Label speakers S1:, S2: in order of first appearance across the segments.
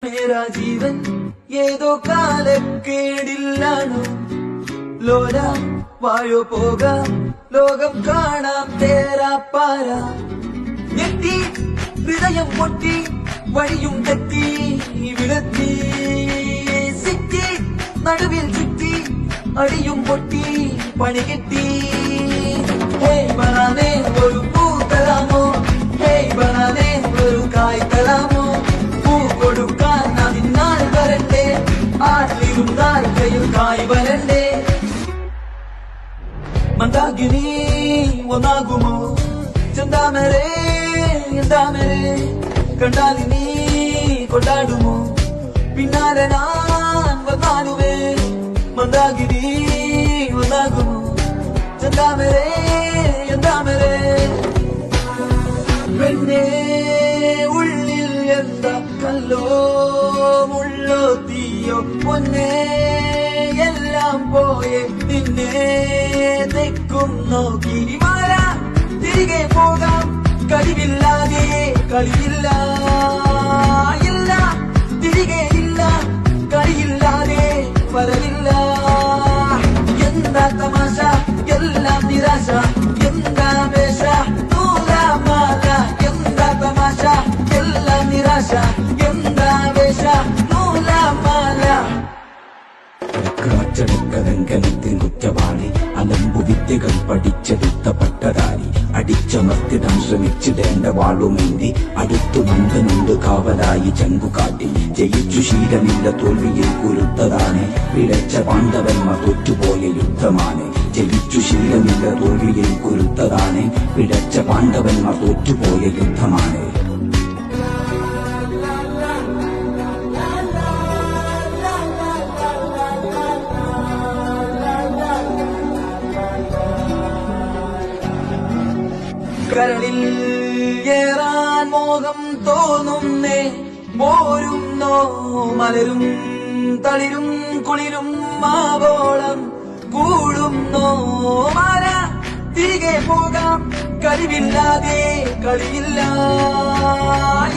S1: മേരാ ജീവൻ ഏതോ കാലക്കേടില്ലാണോ ലോല വായോ പോകാം ലോകം കാണാം തേരാ പാര ഞെട്ടി ഹൃദയം പൊട്ടി വഴിയും തെറ്റി വിടത്തി സിറ്റി നടുവിൽ ചുറ്റി അടിയും പൊട്ടി പണി കെട്ടി ഹേ ബനാനെ ഒരു പൂ തരാമോ ഹേ ബനാനെ ഒരു കായ് തരാമോ പൂ കൊടുക്കാൻ അതിനാൽ വരണ്ടേ ആട്ടിരുന്നാൽ കയ്യിൽ കായ് വരണ്ടേ മന്ദാകിനി ഒന്നാകുമോ ചെന്താമരേ എന്താമരേ കണ്ടാലിനി കൊണ്ടാടുമോ പിന്നാലെ ഞാൻ വന്നാലുമേ മന്ദാകിനി ഒന്നാകുമോ ചെന്താമരേ എന്താമരേ പെണ്ണേ ഉള്ളിൽ എന്താ കല്ലോ മുള്ളോ തീയോ പൊന്നേ എല്ലാം പോയെ നിന്നെ തെക്കും നോക്കി മാറാ തിരികെ പോകാം കഴിവില്ലാതെ കളിയില്ല ഇല്ല തിരികെ ഇല്ല കളിയില്ലാതെ വരവില്ല എന്താ തമാശ എല്ലാം നിരാശ എന്താ വേഷ നൂലാമാല എന്താ തമാശ എല്ലാം നിരാശ എന്താ വേഷ നൂലാമാല
S2: അച്ചടക്കലംഘനത്തിൻ കുറ്റവാളി അലമ്പു വിദ്യകൾ പഠിച്ചെടുത്ത പട്ടധാരി അടിച്ചമർത്തിടാൻ ശ്രമിച്ചിടേണ്ട വാളുമേന്തി അടുത്തു നന്ദനുണ്ട് കാവലായി ചങ്കുകാട്ടി ജയിച്ചു ശീലമില്ല തോൽവിയിൽ കുരുത്തതാണ് പിഴച്ച പാണ്ഡവന്മാർ തോറ്റുപോയ യുദ്ധമാണ് ജയിച്ചു ശീലമില്ല തോൽവിയിൽ കുരുത്തതാണ് പിഴച്ച പാണ്ഡവന്മാർ തോറ്റുപോയ യുദ്ധമാണ്
S1: കരളിൽ ഏറാൻ മോഹം തോന്നുന്നേ പോരുന്നോ മലരും തളിരും കുളിരും മാവോളം കൂടുന്നോ മാല തിരികെ പോകാം കഴിവില്ലാതെ കളിയില്ല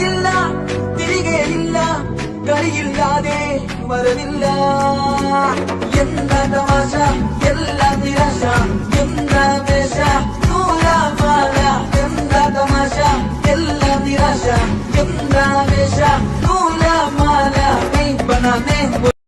S1: ഇല്ല തിരികെ ഇല്ല കളിയില്ലാതെ വരവില്ല എന്താ തമാശ